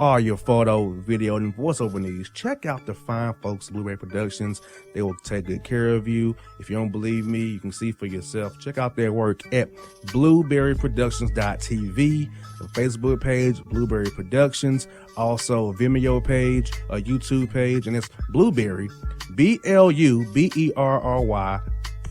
all your photo, video, and voiceover needs, check out the fine folks at Blueberry Productions. They will take good care of you. If you don't believe me, you can see for yourself. Check out their work at blueberryproductions.tv, the Facebook page, Blueberry Productions, also a Vimeo page, a YouTube page, and it's Blueberry, BLUBERRY,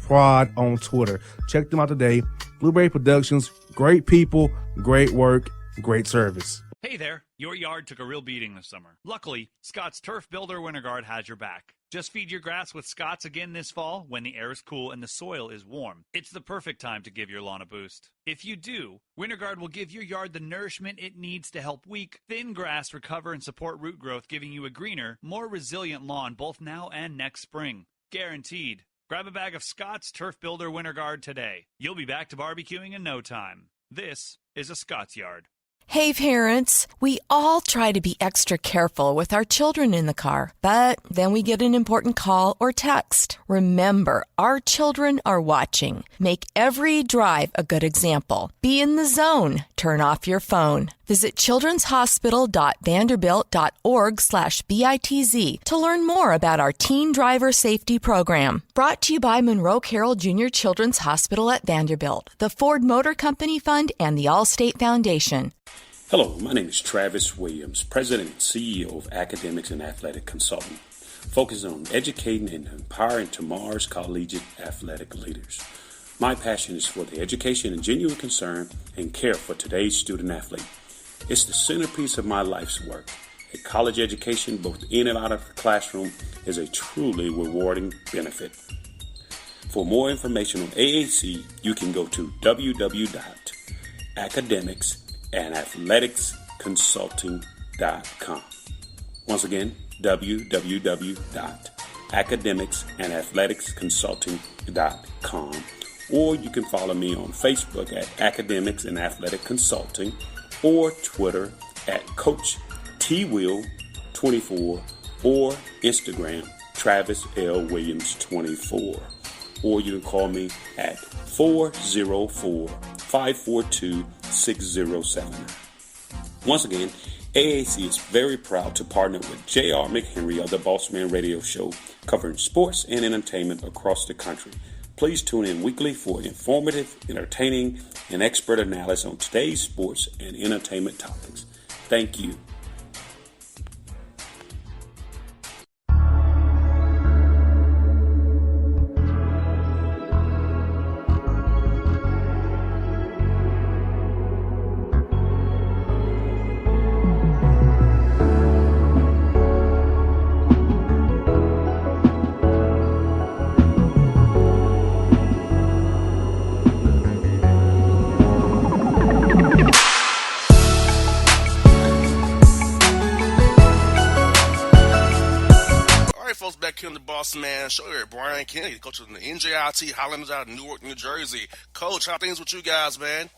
Prod on Twitter. Check them out today. Blueberry Productions, great people, great work, great service. Hey there, your yard took a real beating this summer. Luckily, Scott's Turf Builder Winter Guard has your back. Just feed your grass with Scott's again this fall when the air is cool and the soil is warm. It's the perfect time to give your lawn a boost. If you do, Winter Guard will give your yard the nourishment it needs to help weak, thin grass recover and support root growth, giving you a greener, more resilient lawn both now and next spring. Guaranteed. Grab a bag of Scott's Turf Builder Winter Guard today. You'll be back to barbecuing in no time. This is a Scott's Yard. Hey parents, we all try to be extra careful with our children in the car, but then we get an important call or text. Remember, our children are watching. Make every drive a good example. Be in the zone. Turn off your phone. Visit childrenshospital.vanderbilt.org/BITZ to learn more about our teen driver safety program. Brought to you by Monroe Carroll Jr. Children's Hospital at Vanderbilt, the Ford Motor Company Fund, and the Allstate Foundation. Hello, my name is Travis Williams, President and CEO of Academics and Athletic Consulting, focusing on educating and empowering tomorrow's collegiate athletic leaders. My passion is for the education and genuine concern and care for today's student athlete. It's the centerpiece of my life's work. A college education, both in and out of the classroom, is a truly rewarding benefit. For more information on AAC, you can go to www.academicsandathleticsconsulting.com. Once again, www.academicsandathleticsconsulting.com. Or you can follow me on Facebook at Academics and Athletic Consulting, or Twitter at Coach TWill24, or Instagram Travis L. Williams 24. Or you can call me at 404-542-6079. Once again, AAC is very proud to partner with J.R. McHenry of the Bossman Radio Show, covering sports and entertainment across the country. Please tune in weekly for informative, entertaining, and expert analysis on today's sports and entertainment topics. Thank you. Back here on the Bossman show here, Brian Kennedy, coach of the NJIT Highlanders out of Newark, New Jersey. Coach, how things with you guys, man?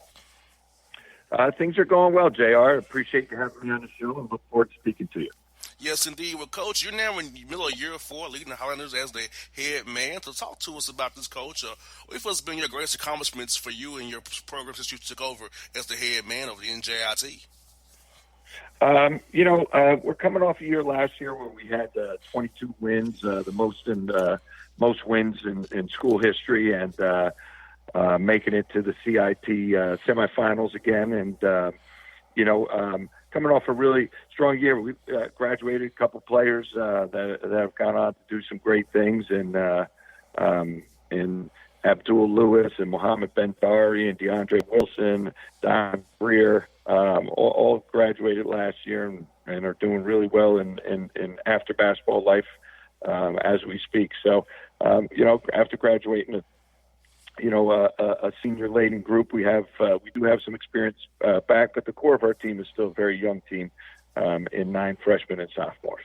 Things are going well, JR. Appreciate you having me on the show and look forward to speaking to you. Yes, indeed. Well, Coach, you're now in the middle of year 4, leading the Highlanders as the head man. So talk to us about this, Coach. What has been your greatest accomplishments for you and your program since you took over as the head man of the NJIT? We're coming off a year last year where we had 22 wins, the most wins in school history, and making it to the CIT semifinals again. And coming off a really strong year, we graduated a couple players that have gone on to do some great things, in Abdul Lewis and Mohammed Ben Dari and DeAndre Wilson, Don Greer. All graduated last year and are doing really well in after basketball life as we speak. So, after graduating a senior laden group, we do have some experience back, but the core of our team is still a very young team in 9 freshmen and sophomores.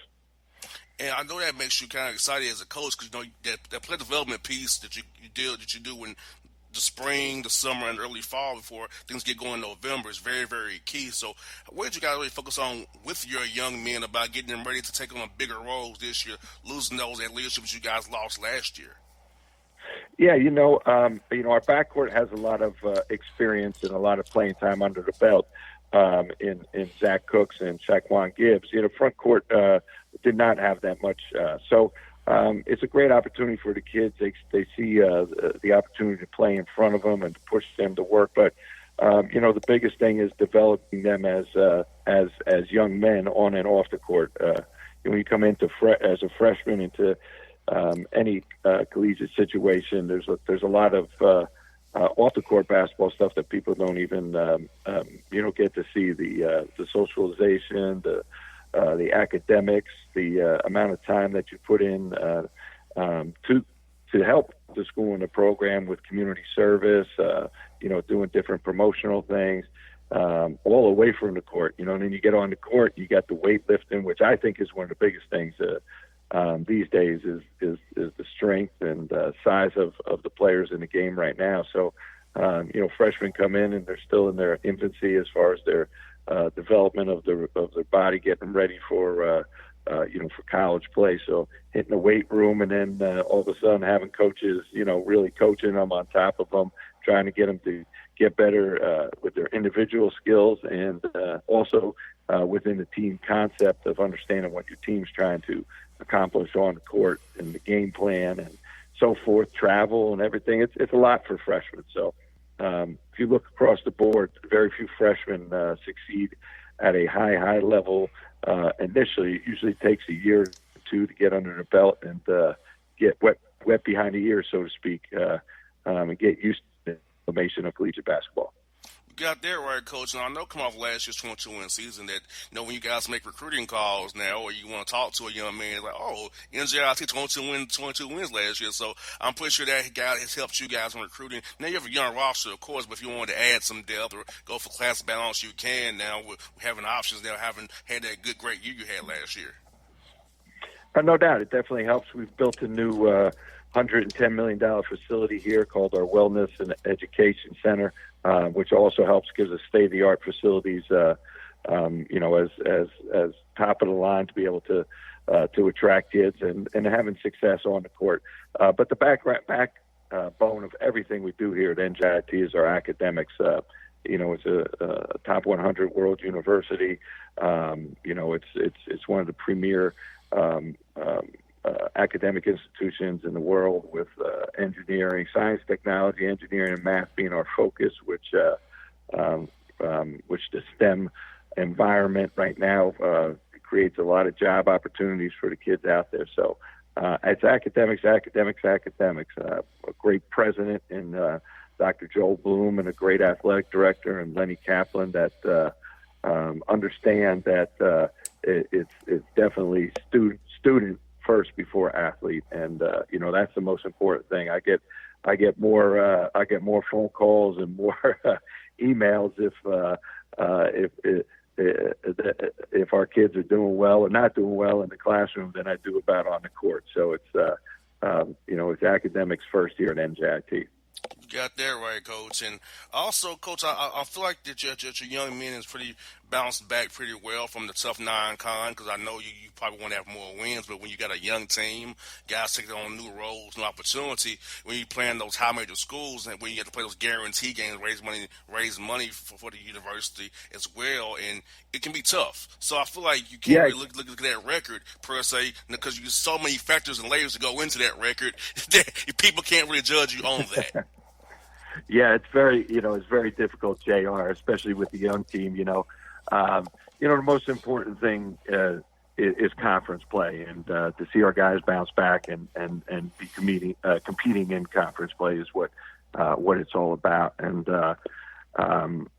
And I know that makes you kind of excited as a coach because that play development piece that you do in the spring, the summer, and early fall before things get going in November is very, very key. So what did you guys really focus on with your young men about getting them ready to take on bigger roles this year, losing those at leadership that you guys lost last year? Yeah, our backcourt has a lot of experience and a lot of playing time under the belt. in Zach Cooks and Shaquan Gibbs. Front court did not have that much. So it's a great opportunity for the kids. They see the opportunity to play in front of them and to push them to work. But the biggest thing is developing them as young men on and off the court. When you come into as a freshman into any collegiate situation, there's a lot of off the court basketball stuff that people don't even get to see, the socialization, the academics, the amount of time that you put in to help the school in the program with community service, doing different promotional things, all away from the court. And then you get on the court, you got the weightlifting, which I think is one of the biggest things these days is the strength and size of the players in the game right now. So, freshmen come in and they're still in their infancy as far as their development of their body, getting ready for college play. So hitting the weight room and then all of a sudden having coaches, really coaching them on top of them, trying to get them to get better with their individual skills and also within the team concept of understanding what your team's trying to accomplish on the court and the game plan and so forth, travel and everything. It's a lot for freshmen. So if you look across the board, very few freshmen succeed at a high level initially. It usually takes a year or two to get under the belt and get wet behind the ears, so to speak, and get used to the formation of collegiate basketball. Got that right, Coach. And I know come off last year's 22-win season that, when you guys make recruiting calls now or you want to talk to a young man, it's like, oh, NJIT 22 wins last year. So I'm pretty sure that guy has helped you guys in recruiting. Now you have a young roster, of course, but if you want to add some depth or go for class balance, you can now with having options now, having had that great year you had last year. No doubt. It definitely helps. We've built a new $110 million facility here called our Wellness and Education Center, which also helps, gives us state-of-the-art facilities, as top of the line to be able to attract kids and having success on the court. But the backbone of everything we do here at NJIT is our academics. It's a top 100 world university. It's one of the premier academic institutions in the world with engineering, science, technology, engineering, and math being our focus, which the STEM environment right now creates a lot of job opportunities for the kids out there. So it's academics. A great president in Dr. Joel Bloom and a great athletic director and Lenny Kaplan that understand that it's definitely student first before athlete, and that's the most important thing. I get more phone calls and more emails if our kids are doing well or not doing well in the classroom than I do about on the court. So it's academics first here at NJIT. You got that right, Coach. And also, Coach, I feel like that your young men is pretty bounced back pretty well from the tough non-con, because I know you probably want to have more wins, but when you got a young team, guys taking on new roles and opportunity, when you play in those high major schools and when you have to play those guarantee games, raise money for the university as well, and it can be tough. So I feel like you can't really look at that record per se, because there's so many factors and layers to go into that record that people can't really judge you on that. Yeah, it's very difficult, JR, especially with the young team. The most important thing is conference play, and to see our guys bounce back and be competing in conference play is what it's all about. And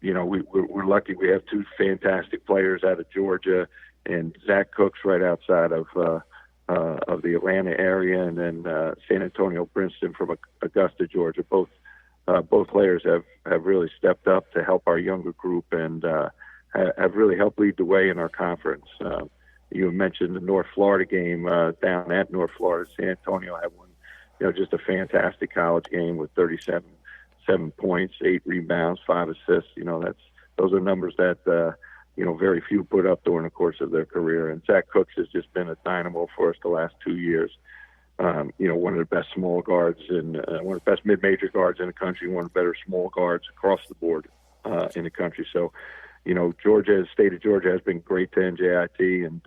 we're lucky we have two fantastic players out of Georgia, and Zach Cooks right outside of the Atlanta area, and then San Antonio Princeton from Augusta, Georgia. Both players have really stepped up to help our younger group and have really helped lead the way in our conference. You mentioned the North Florida game down at North Florida. San Antonio had one, just a fantastic college game with 37 points, 8 rebounds, 5 assists. Those are numbers that very few put up during the course of their career. And Zach Cooks has just been a dynamo for us the last 2 years. One of the best small guards and one of the best mid-major guards in the country, one of the better small guards across the board in the country. So Georgia, the state of Georgia has been great to NJIT, and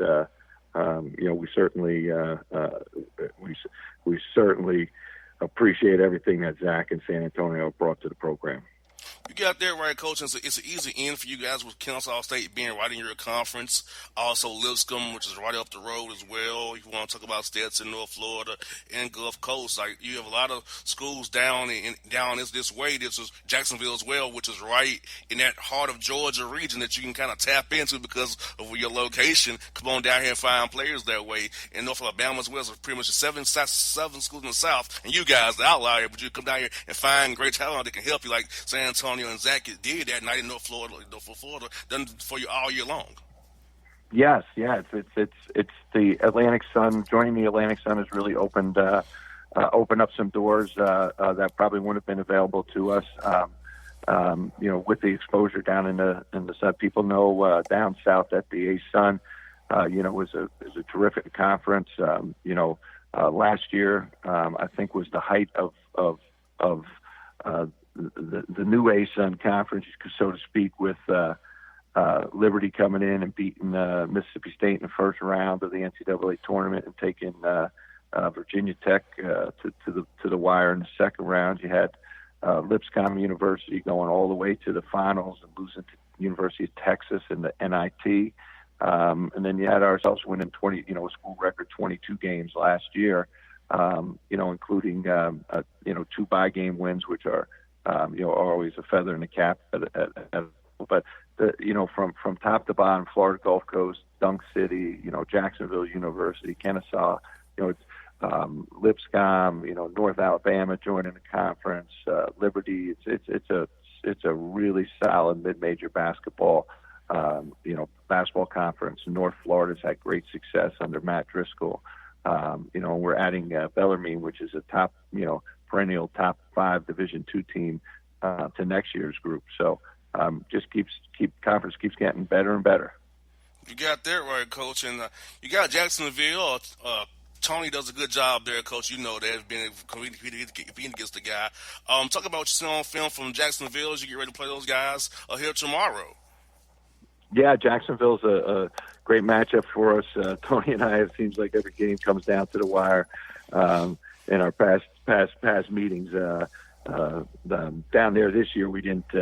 we certainly appreciate everything that Zach and San Antonio brought to the program. You got that right, Coach. It's an easy in for you guys with Kennesaw State being right in your conference. Also, Lipscomb, which is right up the road as well. You want to talk about Stetson, North Florida, and Gulf Coast. Like, you have a lot of schools down this way. This is Jacksonville as well, which is right in that heart of Georgia region that you can kind of tap into because of your location. Come on down here and find players that way. And North Alabama as well, so pretty much seven schools in the South. And you guys, the outlier, but you come down here and find great talent that can help you, like San Antonio and Zach did that night in North Florida, done for you all year long. Yes, it's the Atlantic Sun. Joining the Atlantic Sun has really opened up some doors that probably wouldn't have been available to us. With the exposure down in the Sun, people know down south at the A-Sun, was a terrific conference. Last year I think was the height of the new A-Sun conference, so to speak, with Liberty coming in and beating Mississippi State in the first round of the NCAA tournament and taking Virginia Tech to the wire in the second round. You had Lipscomb University going all the way to the finals and losing to University of Texas in the NIT. And then you had ourselves winning a school record 22 games last year, including 2 bye-game wins, which are always a feather in the cap. But from top to bottom, Florida Gulf Coast, Dunk City, Jacksonville University, Kennesaw, Lipscomb, North Alabama joining the conference, Liberty. It's a really solid mid-major basketball conference. North Florida's had great success under Matt Driscoll. We're adding Bellarmine, which is a top, perennial top 5 Division II team to next year's group. So conference keeps getting better and better. You got that right, Coach. And you got Jacksonville. Tony does a good job there, Coach. You know that, being competing against the guy. Talk about what you see on film from Jacksonville as you get ready to play those guys here tomorrow. Yeah, Jacksonville's a great matchup for us. Tony and I, it seems like every game comes down to the wire. In our past meetings, down there this year, we didn't.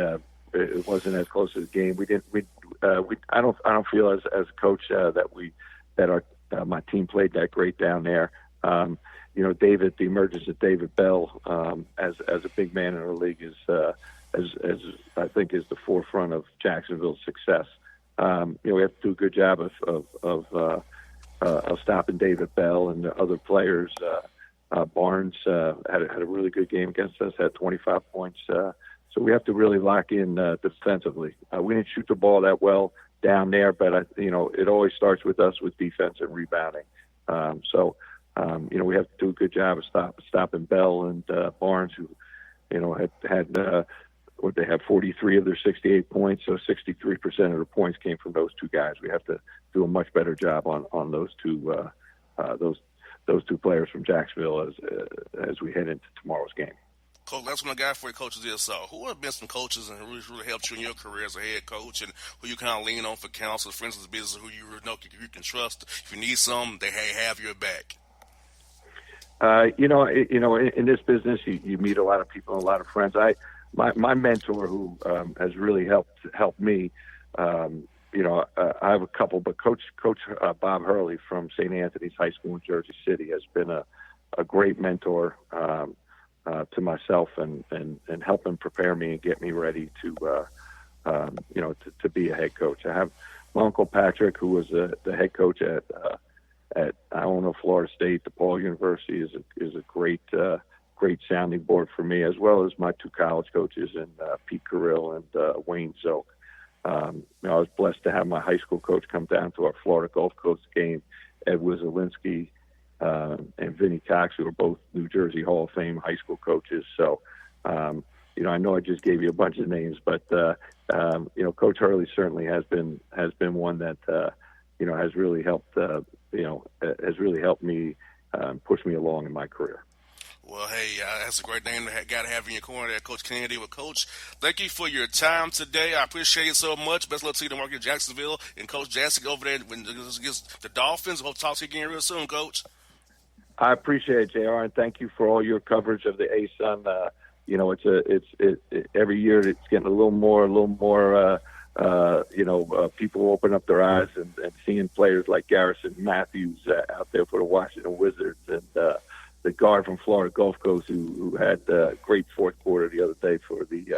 It wasn't as close as a game. I don't feel as a coach that my team played that great down there. The emergence of David Bell as a big man in our league is I think is the forefront of Jacksonville's success. We have to do a good job of stopping David Bell and the other players. Barnes had a really good game against us, had 25 points. So we have to really lock in defensively. We didn't shoot the ball that well down there, but it always starts with us with defense and rebounding. We have to do a good job of stopping Bell and Barnes, who had they have 43 of their 68 points, so 63% of their points came from those two guys. We have to do a much better job on those two players from Jacksonville as we head into tomorrow's game. Coach, that's what I got for you, coaches is. Who have been some coaches and who really helped you in your career as a head coach, and who you kind of lean on for counsel, friends of business, who you know you can trust? If you need some, they have your back. In this business, you meet a lot of people, and a lot of friends. My mentor, who has really helped me, I have a couple, but Coach Bob Hurley from St. Anthony's High School in Jersey City has been a great mentor to myself and helping prepare me and get me ready to be a head coach. I have my Uncle Patrick, who was the head coach at Florida State. DePaul University is a great sounding board for me, as well as my 2 college coaches, and Pete Carrill and Wayne Zook. I was blessed to have my high school coach come down to our Florida Gulf Coast game, Ed Wizolinsky, and Vinny Cox, who are both New Jersey Hall of Fame high school coaches. So, I know I just gave you a bunch of names, but Coach Hurley certainly has been one that has really helped me push me along in my career. Well, hey, that's a great name to got to have in your corner there, Coach Kennedy. Well, Coach, thank you for your time today. I appreciate it so much. Best of luck to you tomorrow in Jacksonville. And Coach Jassic over there against the Dolphins. Hope to talk to you again real soon, Coach. I appreciate it, JR, and thank you for all your coverage of the ASUN. It's every year it's getting a little more. People open up their eyes and seeing players like Garrison Matthews out there for the Washington Wizards, and the guard from Florida Gulf Coast who had a great fourth quarter the other day for the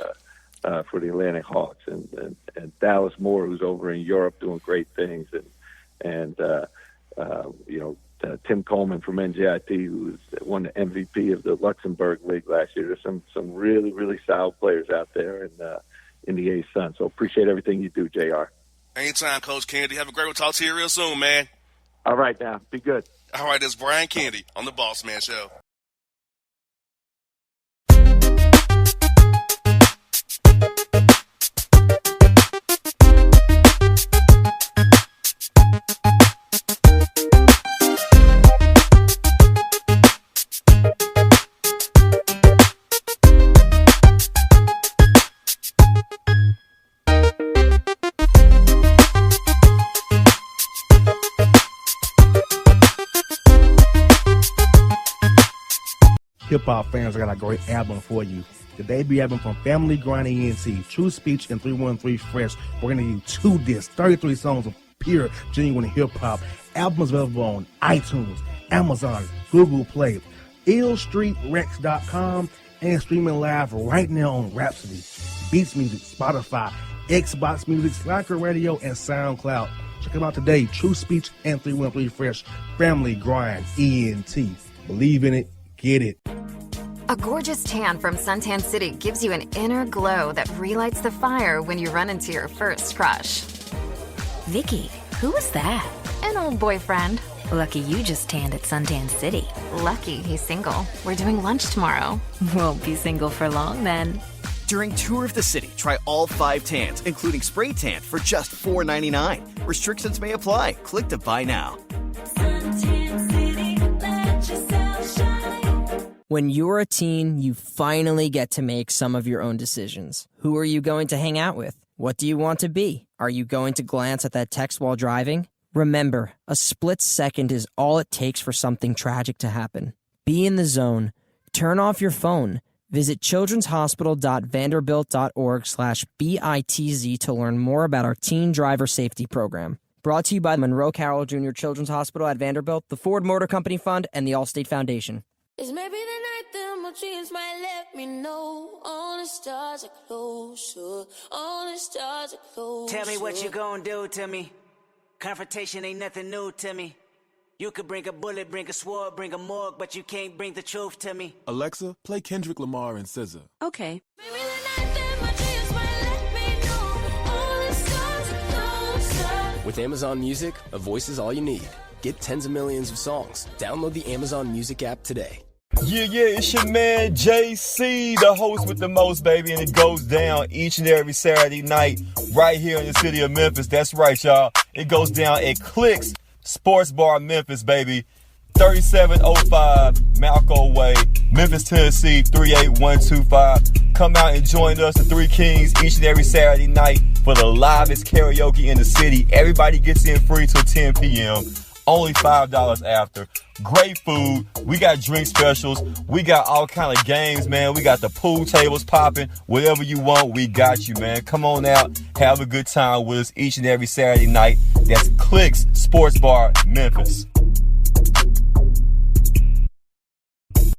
Atlantic Hawks, and Dallas Moore, who's over in Europe doing great things, and Tim Coleman from NJIT, who won the MVP of the Luxembourg League last year. There's some really, really solid players out there in the A-Sun. So appreciate everything you do, JR. Anytime, Coach Kennedy. Have a great one. Talk to you real soon, man. All right, now. Be good. All right, that's Brian Kennedy on the Bossman Show. Hip-hop fans, I got a great album for you. The debut album from Family Grind ENT, True Speech and 313 Fresh. We're going to give you 2 discs, 33 songs of pure, genuine hip-hop. Album is available on iTunes, Amazon, Google Play, illstreetrex.com, and streaming live right now on Rhapsody, Beats Music, Spotify, Xbox Music, Slacker Radio, and SoundCloud. Check them out today. True Speech and 313 Fresh. Family Grind ENT. Believe in it. Get it. A gorgeous tan from Suntan City gives you an inner glow that relights the fire when you run into your first crush. Vicky, who was that? An old boyfriend. Lucky you just tanned at Suntan City. Lucky he's single. We're doing lunch tomorrow. Won't be single for long then. During Tour of the City, try all 5 tans, including spray tan, for just $4.99. Restrictions may apply. Click to buy now. Suntan City, let yourself shine. When you're a teen, you finally get to make some of your own decisions. Who are you going to hang out with? What do you want to be? Are you going to glance at that text while driving? Remember, a split second is all it takes for something tragic to happen. Be in the zone. Turn off your phone. Visit childrenshospital.vanderbilt.org/BITZ to learn more about our teen driver safety program. Brought to you by the Monroe Carroll Jr. Children's Hospital at Vanderbilt, the Ford Motor Company Fund, and the Allstate Foundation. It's maybe the night that my dreams might let me know. All the stars are closer. All the stars are closer. Tell me what you gonna do to me. Confrontation ain't nothing new to me. You could bring a bullet, bring a sword, bring a morgue, but you can't bring the truth to me. Alexa, play Kendrick Lamar and SZA. Okay. Maybe the night that my dreams might let me know. All the stars are closer. With Amazon Music, a voice is all you need. Get tens of millions of songs. Download the Amazon Music app today. Yeah, it's your man JC, the host with the most, baby, and it goes down each and every Saturday night right here in the city of Memphis. That's right, y'all. It goes down at Clicks Sports Bar Memphis, baby. 3705 Malco Way, Memphis, Tennessee, 38125. Come out and join us, the Three Kings, each and every Saturday night for the livest karaoke in the city. Everybody gets in free till 10 p.m. Only $5 after. Great food. We got drink specials. We got all kind of games, man. We got the pool tables popping. Whatever you want, we got you, man. Come on out. Have a good time with us each and every Saturday night. That's Clicks Sports Bar, Memphis.